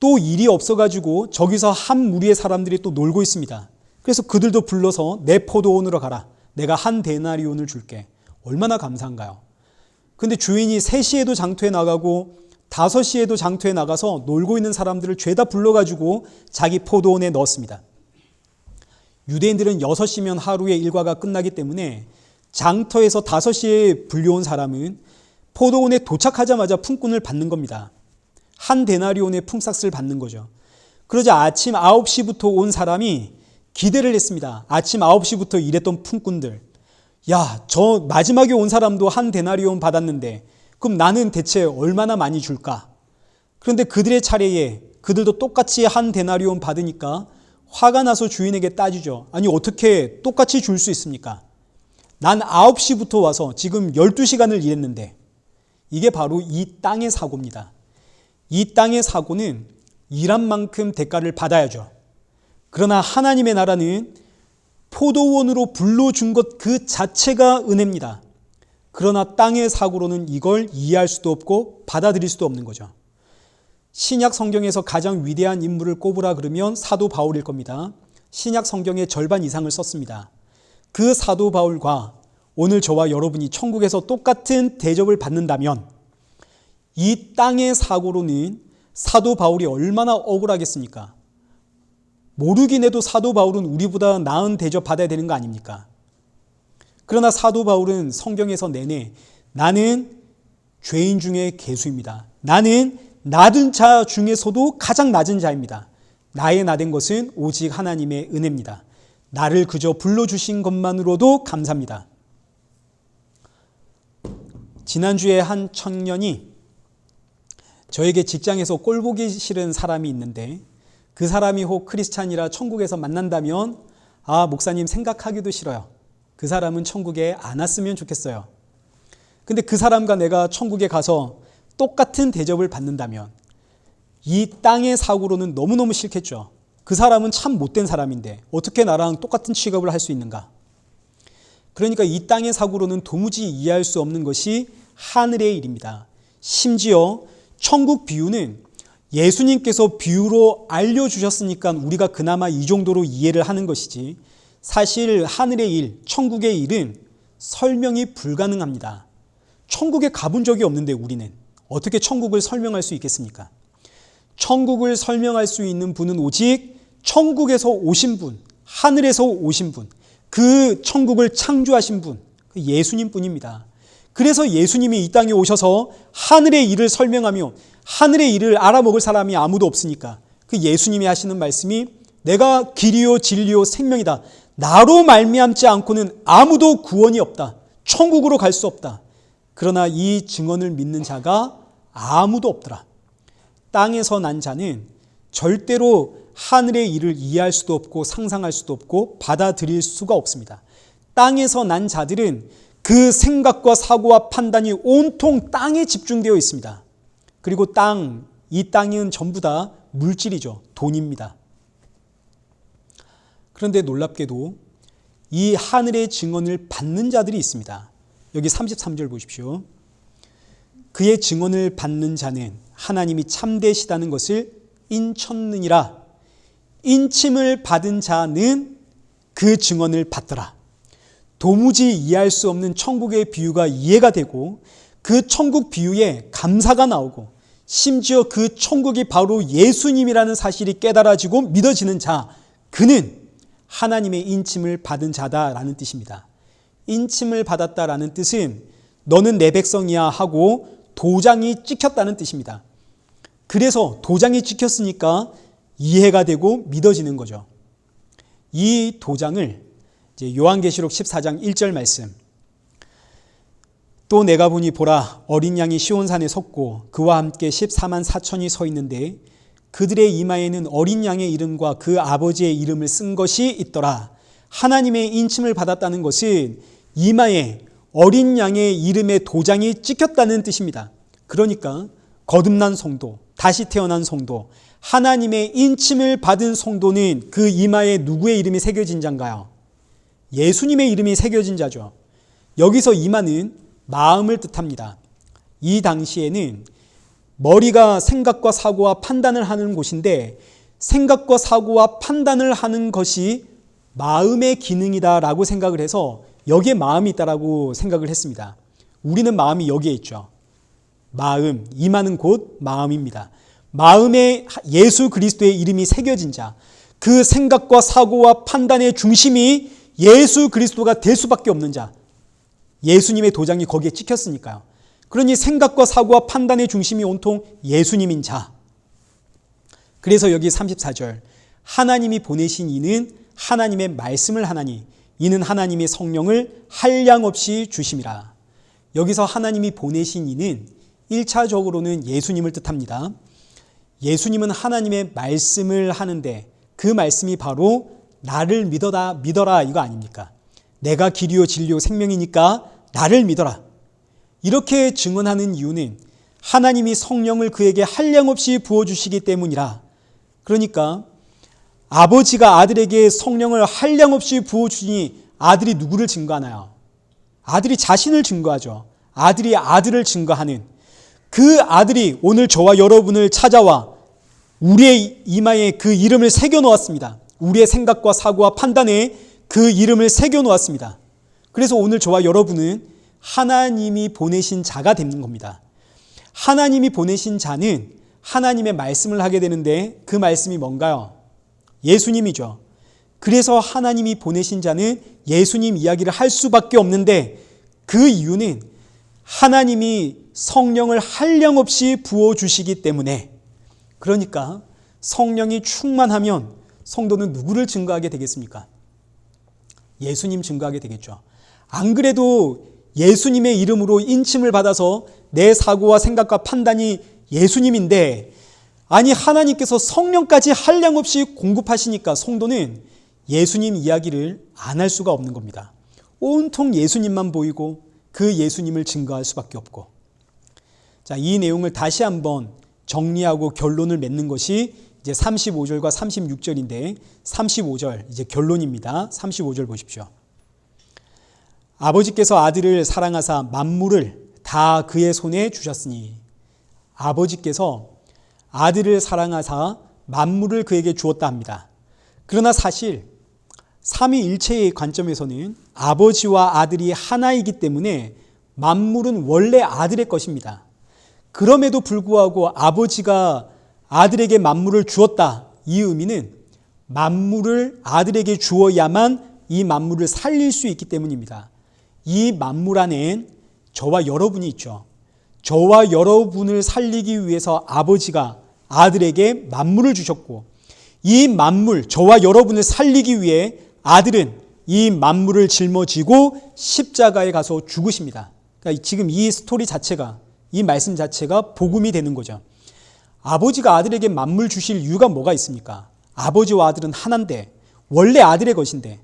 또 일이 없어가지고 저기서 한 무리의 사람들이 또 놀고 있습니다. 그래서 그들도 불러서 내 포도원으로 가라. 내가 한 데나리온을 줄게. 얼마나 감사한가요? 근데 주인이 3시에도 장터에 나가고 5시에도 장터에 나가서 놀고 있는 사람들을 죄다 불러가지고 자기 포도원에 넣었습니다. 유대인들은 6시면 하루의 일과가 끝나기 때문에 장터에서 5시에 불려온 사람은 포도원에 도착하자마자 품꾼을 받는 겁니다. 한 데나리온의 품삯을 받는 거죠. 그러자 아침 9시부터 온 사람이 기대를 했습니다. 아침 9시부터 일했던 품꾼들. 야, 저 마지막에 온 사람도 한 데나리온 받았는데 그럼 나는 대체 얼마나 많이 줄까? 그런데 그들의 차례에 그들도 똑같이 한 데나리온 받으니까 화가 나서 주인에게 따지죠. 아니, 어떻게 똑같이 줄 수 있습니까? 난 9시부터 와서 지금 12시간을 일했는데. 이게 바로 이 땅의 사고입니다. 이 땅의 사고는 일한 만큼 대가를 받아야죠. 그러나 하나님의 나라는 포도원으로 불러준 것 그 자체가 은혜입니다. 그러나 땅의 사고로는 이걸 이해할 수도 없고 받아들일 수도 없는 거죠. 신약 성경에서 가장 위대한 인물을 꼽으라 그러면 사도 바울일 겁니다. 신약 성경의 절반 이상을 썼습니다. 그 사도 바울과 오늘 저와 여러분이 천국에서 똑같은 대접을 받는다면 이 땅의 사고로는 사도 바울이 얼마나 억울하겠습니까? 모르긴 해도 사도 바울은 우리보다 나은 대접 받아야 되는 거 아닙니까? 그러나 사도 바울은 성경에서 내내 나는 죄인 중에 괴수입니다. 나는 낮은 자 중에서도 가장 낮은 자입니다. 나의 나된 것은 오직 하나님의 은혜입니다. 나를 그저 불러주신 것만으로도 감사합니다. 지난주에 한 청년이 저에게 직장에서 꼴보기 싫은 사람이 있는데 그 사람이 혹 크리스찬이라 천국에서 만난다면 목사님 생각하기도 싫어요. 그 사람은 천국에 안 왔으면 좋겠어요. 근데 그 사람과 내가 천국에 가서 똑같은 대접을 받는다면 이 땅의 사고로는 너무너무 싫겠죠. 그 사람은 참 못된 사람인데 어떻게 나랑 똑같은 취급을 할 수 있는가? 그러니까 이 땅의 사고로는 도무지 이해할 수 없는 것이 하늘의 일입니다. 심지어 천국 비유는 예수님께서 비유로 알려주셨으니까 우리가 그나마 이 정도로 이해를 하는 것이지, 사실 하늘의 일, 천국의 일은 설명이 불가능합니다. 천국에 가본 적이 없는데 우리는 어떻게 천국을 설명할 수 있겠습니까? 천국을 설명할 수 있는 분은 오직 천국에서 오신 분, 하늘에서 오신 분, 그 천국을 창조하신 분, 예수님 뿐입니다. 그래서 예수님이 이 땅에 오셔서 하늘의 일을 설명하며 하늘의 일을 알아먹을 사람이 아무도 없으니까 그 예수님이 하시는 말씀이 내가 길이요 진리요 생명이다. 나로 말미암지 않고는 아무도 구원이 없다. 천국으로 갈 수 없다. 그러나 이 증언을 믿는 자가 아무도 없더라. 땅에서 난 자는 절대로 하늘의 일을 이해할 수도 없고 상상할 수도 없고 받아들일 수가 없습니다. 땅에서 난 자들은 그 생각과 사고와 판단이 온통 땅에 집중되어 있습니다. 그리고 이 땅은 전부 다 물질이죠. 돈입니다. 그런데 놀랍게도 이 하늘의 증언을 받는 자들이 있습니다. 여기 33절 보십시오. 그의 증언을 받는 자는 하나님이 참되시다는 것을 인쳤느니라. 인침을 받은 자는 그 증언을 받더라. 도무지 이해할 수 없는 천국의 비유가 이해가 되고 그 천국 비유에 감사가 나오고 심지어 그 천국이 바로 예수님이라는 사실이 깨달아지고 믿어지는 자, 그는 하나님의 인침을 받은 자다라는 뜻입니다. 인침을 받았다라는 뜻은 너는 내 백성이야 하고 도장이 찍혔다는 뜻입니다. 그래서 도장이 찍혔으니까 이해가 되고 믿어지는 거죠. 이 도장을 이제 요한계시록 14장 1절 말씀. 또 내가 보니 보라 어린 양이 시온산에 섰고 그와 함께 14만 4천이 서 있는데 그들의 이마에는 어린 양의 이름과 그 아버지의 이름을 쓴 것이 있더라. 하나님의 인침을 받았다는 것은 이마에 어린 양의 이름의 도장이 찍혔다는 뜻입니다. 그러니까 거듭난 성도, 다시 태어난 성도, 하나님의 인침을 받은 성도는 그 이마에 누구의 이름이 새겨진 자인가요? 예수님의 이름이 새겨진 자죠. 여기서 이마는 마음을 뜻합니다. 이 당시에는 머리가 생각과 사고와 판단을 하는 곳인데 생각과 사고와 판단을 하는 것이 마음의 기능이다라고 생각을 해서 여기에 마음이 있다라고 생각을 했습니다. 우리는 마음이 여기에 있죠. 마음, 이마는 곧 마음입니다. 마음에 예수 그리스도의 이름이 새겨진 자, 그 생각과 사고와 판단의 중심이 예수 그리스도가 될 수밖에 없는 자, 예수님의 도장이 거기에 찍혔으니까요. 그러니 생각과 사고와 판단의 중심이 온통 예수님인 자. 그래서 여기 34절 하나님이 보내신 이는 하나님의 말씀을 하나니 이는 하나님의 성령을 한량없이 주심이라. 여기서 하나님이 보내신 이는 1차적으로는 예수님을 뜻합니다. 예수님은 하나님의 말씀을 하는데 그 말씀이 바로 나를 믿어라 이거 아닙니까? 내가 길이요 진리요 생명이니까 나를 믿어라. 이렇게 증언하는 이유는 하나님이 성령을 그에게 한량없이 부어주시기 때문이라. 그러니까 아버지가 아들에게 성령을 한량없이 부어주니 아들이 누구를 증거하나요? 아들이 자신을 증거하죠. 아들이 아들을 증거하는 그 아들이 오늘 저와 여러분을 찾아와 우리의 이마에 그 이름을 새겨놓았습니다. 우리의 생각과 사고와 판단에 그 이름을 새겨놓았습니다. 그래서 오늘 저와 여러분은 하나님이 보내신 자가 되는 겁니다. 하나님이 보내신 자는 하나님의 말씀을 하게 되는데 그 말씀이 뭔가요? 예수님이죠. 그래서 하나님이 보내신 자는 예수님 이야기를 할 수밖에 없는데 그 이유는 하나님이 성령을 한량없이 부어주시기 때문에. 그러니까 성령이 충만하면 성도는 누구를 증거하게 되겠습니까? 예수님 증거하게 되겠죠. 안 그래도 예수님의 이름으로 인침을 받아서 내 사고와 생각과 판단이 예수님인데, 아니 하나님께서 성령까지 한량없이 공급하시니까 성도는 예수님 이야기를 안 할 수가 없는 겁니다. 온통 예수님만 보이고 그 예수님을 증거할 수밖에 없고. 자, 이 내용을 다시 한번 정리하고 결론을 맺는 것이 이제 35절과 36절인데 35절 이제 결론입니다. 35절 보십시오. 아버지께서 아들을 사랑하사 만물을 다 그의 손에 주셨으니. 아버지께서 아들을 사랑하사 만물을 그에게 주었다 합니다. 그러나 사실 삼위일체의 관점에서는 아버지와 아들이 하나이기 때문에 만물은 원래 아들의 것입니다. 그럼에도 불구하고 아버지가 아들에게 만물을 주었다. 이 의미는 만물을 아들에게 주어야만 이 만물을 살릴 수 있기 때문입니다. 이 만물 안엔 저와 여러분이 있죠. 저와 여러분을 살리기 위해서 아버지가 아들에게 만물을 주셨고, 이 만물, 저와 여러분을 살리기 위해 아들은 이 만물을 짊어지고 십자가에 가서 죽으십니다. 그러니까 지금 이 스토리 자체가, 이 말씀 자체가 복음이 되는 거죠. 아버지가 아들에게 만물 주실 이유가 뭐가 있습니까? 아버지와 아들은 하나인데, 원래 아들의 것인데,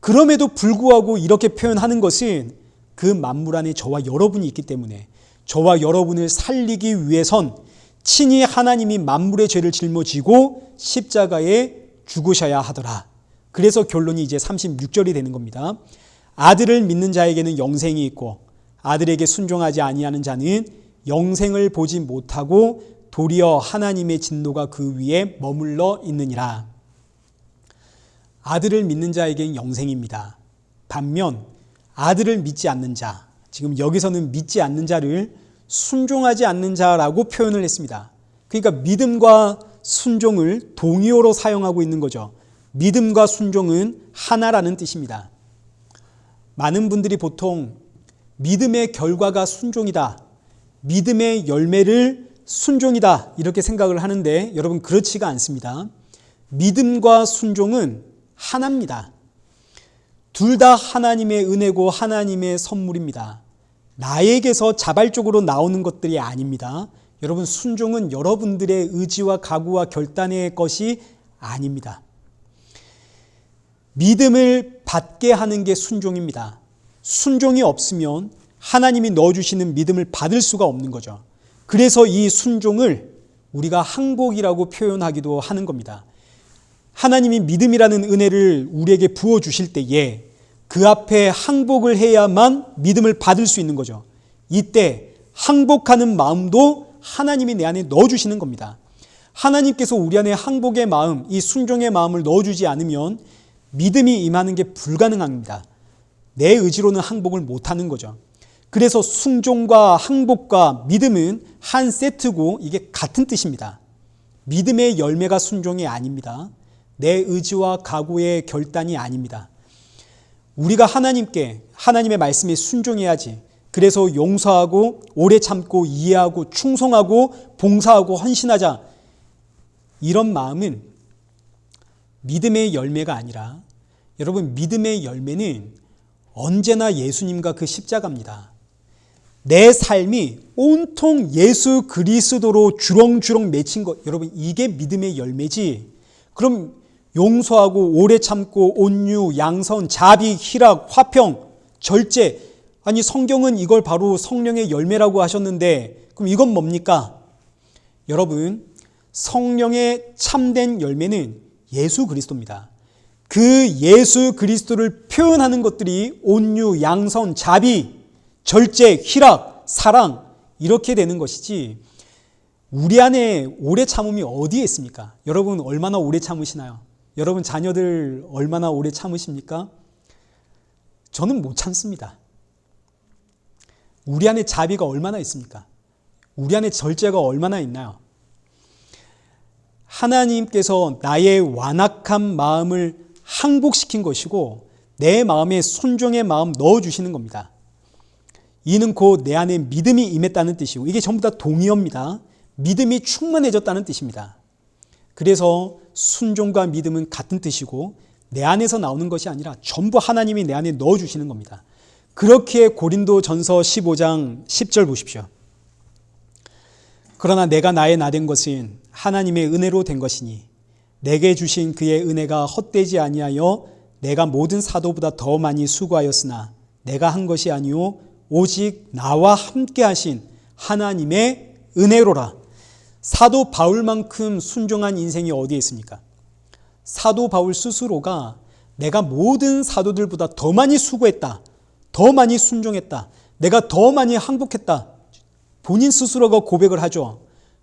그럼에도 불구하고 이렇게 표현하는 것은 그 만물 안에 저와 여러분이 있기 때문에 저와 여러분을 살리기 위해선 친히 하나님이 만물의 죄를 짊어지고 십자가에 죽으셔야 하더라. 그래서 결론이 이제 36절이 되는 겁니다. 아들을 믿는 자에게는 영생이 있고 아들에게 순종하지 아니하는 자는 영생을 보지 못하고 도리어 하나님의 진노가 그 위에 머물러 있느니라. 아들을 믿는 자에게는 영생입니다. 반면 아들을 믿지 않는 자, 지금 여기서는 믿지 않는 자를 순종하지 않는 자라고 표현을 했습니다. 그러니까 믿음과 순종을 동의어로 사용하고 있는 거죠. 믿음과 순종은 하나라는 뜻입니다. 많은 분들이 보통 믿음의 결과가 순종이다, 믿음의 열매를 순종이다 이렇게 생각을 하는데 여러분 그렇지가 않습니다. 믿음과 순종은 하나입니다. 둘 다 하나님의 은혜고 하나님의 선물입니다. 나에게서 자발적으로 나오는 것들이 아닙니다. 여러분 순종은 여러분들의 의지와 각오와 결단의 것이 아닙니다. 믿음을 받게 하는 게 순종입니다. 순종이 없으면 하나님이 넣어주시는 믿음을 받을 수가 없는 거죠. 그래서 이 순종을 우리가 항복이라고 표현하기도 하는 겁니다. 하나님이 믿음이라는 은혜를 우리에게 부어주실 때에 그 앞에 항복을 해야만 믿음을 받을 수 있는 거죠. 이때 항복하는 마음도 하나님이 내 안에 넣어주시는 겁니다. 하나님께서 우리 안에 항복의 마음, 이 순종의 마음을 넣어주지 않으면 믿음이 임하는 게 불가능합니다. 내 의지로는 항복을 못하는 거죠. 그래서 순종과 항복과 믿음은 한 세트고 이게 같은 뜻입니다. 믿음의 열매가 순종이 아닙니다. 내 의지와 각오의 결단이 아닙니다. 우리가 하나님께, 하나님의 말씀에 순종해야지. 그래서 용서하고 오래 참고 이해하고 충성하고 봉사하고 헌신하자. 이런 마음은 믿음의 열매가 아니라 여러분 믿음의 열매는 언제나 예수님과 그 십자가입니다. 내 삶이 온통 예수 그리스도로 주렁주렁 맺힌 것, 여러분 이게 믿음의 열매지. 그럼 용서하고 오래 참고 온유, 양선, 자비, 희락, 화평, 절제, 아니 성경은 이걸 바로 성령의 열매라고 하셨는데 그럼 이건 뭡니까? 여러분 성령의 참된 열매는 예수 그리스도입니다. 그 예수 그리스도를 표현하는 것들이 온유, 양선, 자비, 절제, 희락, 사랑 이렇게 되는 것이지 우리 안에 오래 참음이 어디에 있습니까? 여러분 얼마나 오래 참으시나요? 여러분 자녀들 얼마나 오래 참으십니까? 저는 못 참습니다. 우리 안에 자비가 얼마나 있습니까? 우리 안에 절제가 얼마나 있나요? 하나님께서 나의 완악한 마음을 항복시킨 것이고 내 마음에 순종의 마음 넣어주시는 겁니다. 이는 곧 내 안에 믿음이 임했다는 뜻이고 이게 전부 다 동의어입니다. 믿음이 충만해졌다는 뜻입니다. 그래서 순종과 믿음은 같은 뜻이고 내 안에서 나오는 것이 아니라 전부 하나님이 내 안에 넣어주시는 겁니다. 그렇게 고린도전서 15장 10절 보십시오. 그러나 내가 나의 나된 것은 하나님의 은혜로 된 것이니 내게 주신 그의 은혜가 헛되지 아니하여 내가 모든 사도보다 더 많이 수고하였으나 내가 한 것이 아니요 오직 나와 함께 하신 하나님의 은혜로라. 사도 바울만큼 순종한 인생이 어디에 있습니까? 사도 바울 스스로가 내가 모든 사도들보다 더 많이 수고했다, 더 많이 순종했다, 내가 더 많이 항복했다, 본인 스스로가 고백을 하죠.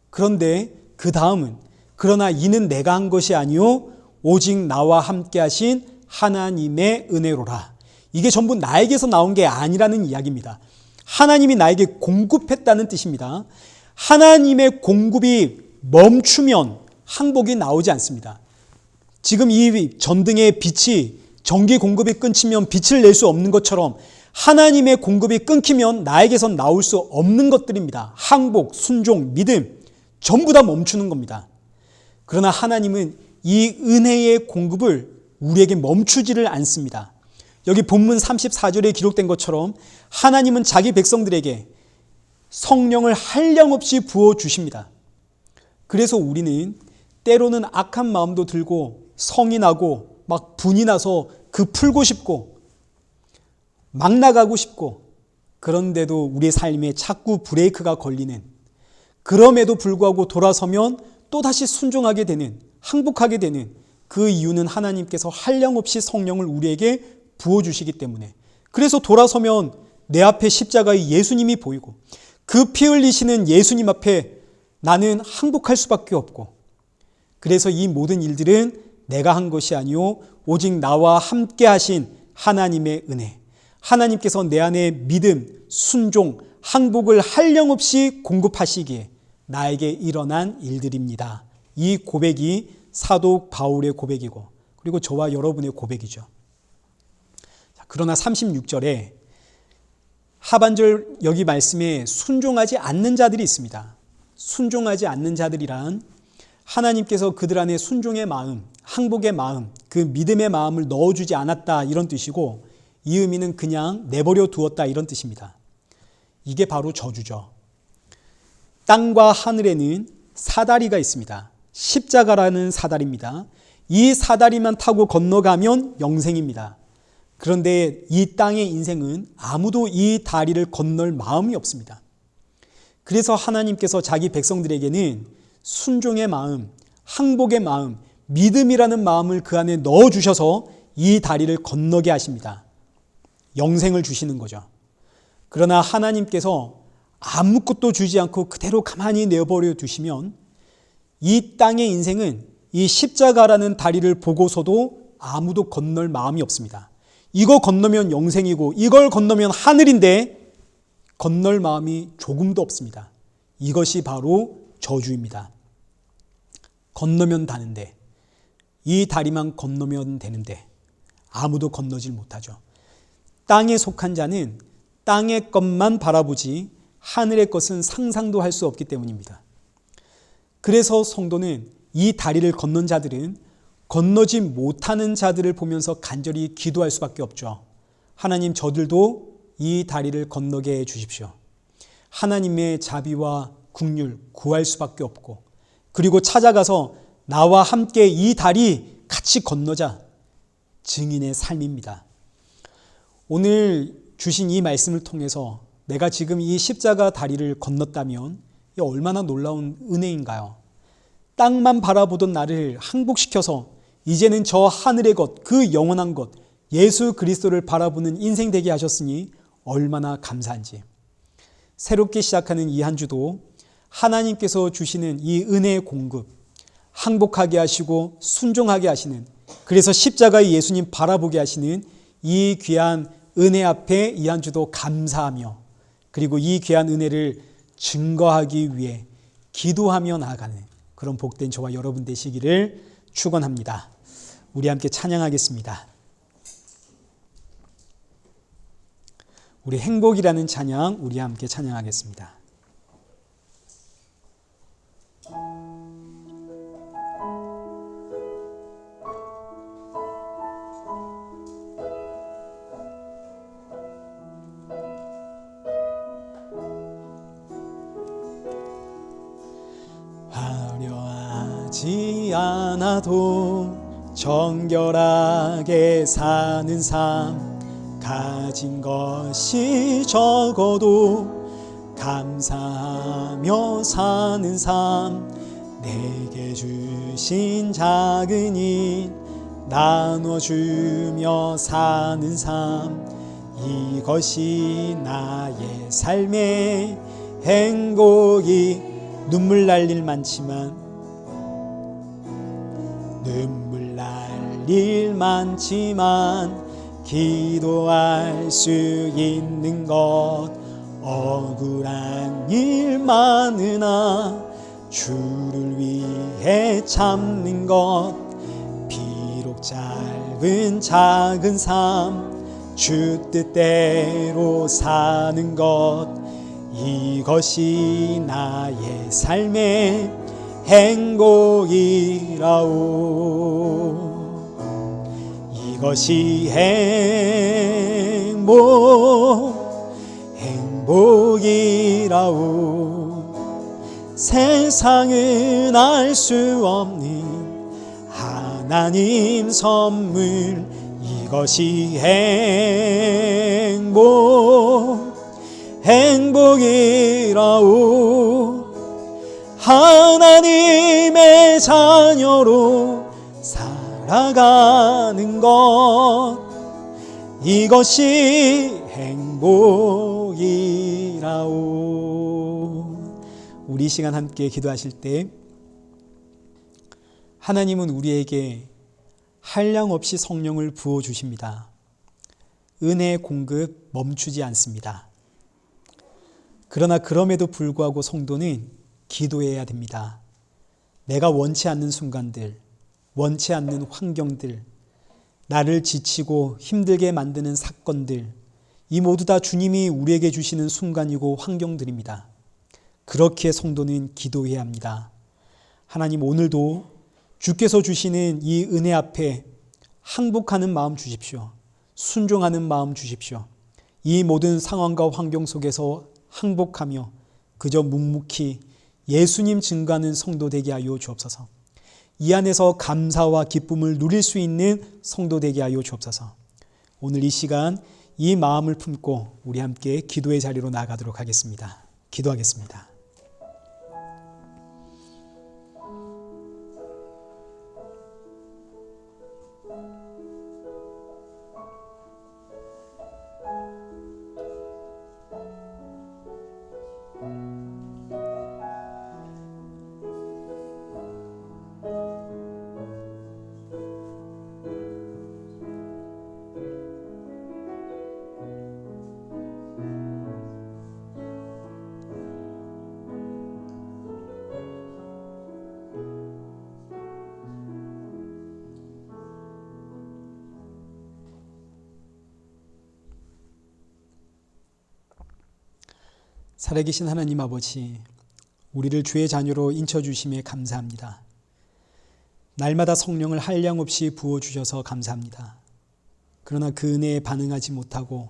그런데 그 다음은 그러나 이는 내가 한 것이 아니요 오직 나와 함께 하신 하나님의 은혜로라. 이게 전부 나에게서 나온 게 아니라는 이야기입니다. 하나님이 나에게 공급했다는 뜻입니다. 하나님의 공급이 멈추면 항복이 나오지 않습니다. 지금 이 전등의 빛이 전기 공급이 끊기면 빛을 낼 수 없는 것처럼 하나님의 공급이 끊기면 나에게선 나올 수 없는 것들입니다. 항복, 순종, 믿음 전부 다 멈추는 겁니다. 그러나 하나님은 이 은혜의 공급을 우리에게 멈추지를 않습니다. 여기 본문 34절에 기록된 것처럼 하나님은 자기 백성들에게 성령을 한량없이 부어주십니다. 그래서 우리는 때로는 악한 마음도 들고 성이 나고 막 분이 나서 그 풀고 싶고 막 나가고 싶고, 그런데도 우리의 삶에 자꾸 브레이크가 걸리는, 그럼에도 불구하고 돌아서면 또다시 순종하게 되는, 항복하게 되는 그 이유는 하나님께서 한량없이 성령을 우리에게 부어주시기 때문에, 그래서 돌아서면 내 앞에 십자가의 예수님이 보이고 그 피 흘리시는 예수님 앞에 나는 항복할 수밖에 없고, 그래서 이 모든 일들은 내가 한 것이 아니요 오직 나와 함께 하신 하나님의 은혜, 하나님께서 내 안에 믿음, 순종, 항복을 한량없이 공급하시기에 나에게 일어난 일들입니다. 이 고백이 사도 바울의 고백이고, 그리고 저와 여러분의 고백이죠. 그러나 36절에 하반절 여기 말씀에 순종하지 않는 자들이 있습니다. 순종하지 않는 자들이란 하나님께서 그들 안에 순종의 마음, 항복의 마음, 그 믿음의 마음을 넣어주지 않았다, 이런 뜻이고, 이 의미는 그냥 내버려 두었다, 이런 뜻입니다. 이게 바로 저주죠. 땅과 하늘에는 사다리가 있습니다. 십자가라는 사다리입니다. 이 사다리만 타고 건너가면 영생입니다. 그런데 이 땅의 인생은 아무도 이 다리를 건널 마음이 없습니다. 그래서 하나님께서 자기 백성들에게는 순종의 마음, 항복의 마음, 믿음이라는 마음을 그 안에 넣어주셔서 이 다리를 건너게 하십니다. 영생을 주시는 거죠. 그러나 하나님께서 아무것도 주지 않고 그대로 가만히 내버려 두시면 이 땅의 인생은 이 십자가라는 다리를 보고서도 아무도 건널 마음이 없습니다. 이거 건너면 영생이고 이걸 건너면 하늘인데 건널 마음이 조금도 없습니다. 이것이 바로 저주입니다. 건너면 다는데, 이 다리만 건너면 되는데 아무도 건너질 못하죠. 땅에 속한 자는 땅의 것만 바라보지 하늘의 것은 상상도 할 수 없기 때문입니다. 그래서 성도는 이 다리를 건넌 자들은 건너지 못하는 자들을 보면서 간절히 기도할 수밖에 없죠. 하나님, 저들도 이 다리를 건너게 해 주십시오. 하나님의 자비와 긍휼 구할 수밖에 없고, 그리고 찾아가서 나와 함께 이 다리 같이 건너자, 증인의 삶입니다. 오늘 주신 이 말씀을 통해서 내가 지금 이 십자가 다리를 건넜다면 이 얼마나 놀라운 은혜인가요? 땅만 바라보던 나를 항복시켜서 이제는 저 하늘의 것, 그 영원한 것, 예수 그리스도를 바라보는 인생 되게 하셨으니 얼마나 감사한지. 새롭게 시작하는 이 한 주도 하나님께서 주시는 이 은혜의 공급, 항복하게 하시고 순종하게 하시는, 그래서 십자가의 예수님 바라보게 하시는 이 귀한 은혜 앞에 이 한 주도 감사하며, 그리고 이 귀한 은혜를 증거하기 위해 기도하며 나아가는 그런 복된 저와 여러분 되시기를 축원합니다. 우리 함께 찬양하겠습니다. 우리 행복이라는 찬양 우리 함께 찬양하겠습니다. 화려하지 않아도 정결하게 사는 삶, 가진 것이 적어도 감사하며 사는 삶, 내게 주신 작은 일 나눠주며 사는 삶, 이것이 나의 삶의 행복이. 눈물 날 일 많지만, 눈물 날 일 많지만 기도할 수 있는 것, 억울한 일 많으나 주를 위해 참는 것, 비록 짧은 작은 삶 주 뜻대로 사는 것, 이것이 나의 삶의 행복이라오. 이것이 행복이라오. 세상은 알 수 없는 하나님 선물, 이것이 행복이라오. 하나님의 자녀로 살아가는 것, 이것이 행복이라오. 우리 이 시간 함께 기도하실 때 하나님은 우리에게 한량없이 성령을 부어주십니다. 은혜의 공급 멈추지 않습니다. 그러나 그럼에도 불구하고 성도는 기도해야 됩니다. 내가 원치 않는 순간들, 원치 않는 환경들, 나를 지치고 힘들게 만드는 사건들, 이 모두 다 주님이 우리에게 주시는 순간이고 환경들입니다. 그렇기에 성도는 기도해야 합니다. 하나님, 오늘도 주께서 주시는 이 은혜 앞에 항복하는 마음 주십시오. 순종하는 마음 주십시오. 이 모든 상황과 환경 속에서 항복하며 그저 묵묵히 예수님 증거하는 성도 되게 하여 주옵소서. 이 안에서 감사와 기쁨을 누릴 수 있는 성도 되게 하여 주옵소서. 오늘 이 시간 이 마음을 품고 우리 함께 기도의 자리로 나아가도록 하겠습니다. 기도하겠습니다. 살아계신 하나님 아버지, 우리를 주의 자녀로 인쳐주심에 감사합니다. 날마다 성령을 한량없이 부어주셔서 감사합니다. 그러나 그 은혜에 반응하지 못하고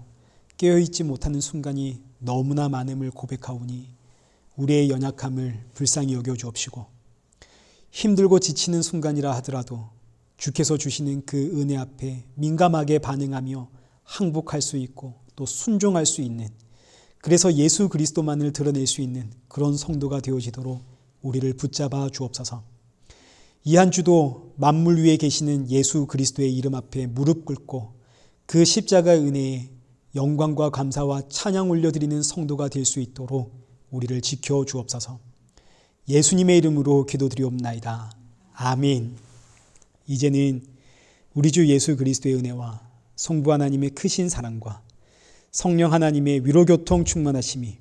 깨어있지 못하는 순간이 너무나 많음을 고백하오니 우리의 연약함을 불쌍히 여겨주옵시고, 힘들고 지치는 순간이라 하더라도 주께서 주시는 그 은혜 앞에 민감하게 반응하며 항복할 수 있고 또 순종할 수 있는, 그래서 예수 그리스도만을 드러낼 수 있는 그런 성도가 되어지도록 우리를 붙잡아 주옵소서. 이 한 주도 만물 위에 계시는 예수 그리스도의 이름 앞에 무릎 꿇고 그 십자가의 은혜에 영광과 감사와 찬양 올려드리는 성도가 될 수 있도록 우리를 지켜 주옵소서. 예수님의 이름으로 기도드리옵나이다. 아멘. 이제는 우리 주 예수 그리스도의 은혜와 성부 하나님의 크신 사랑과 성령 하나님의 위로교통 충만하심이,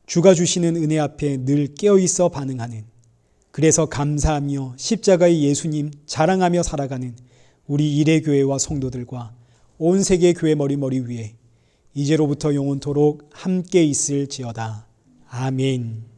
주가 주시는 은혜 앞에 늘 깨어있어 반응하는, 그래서 감사하며 십자가의 예수님 자랑하며 살아가는 우리 일회교회와 성도들과 온 세계 교회 머리 위에 이제로부터 영원토록 함께 있을지어다. 아멘.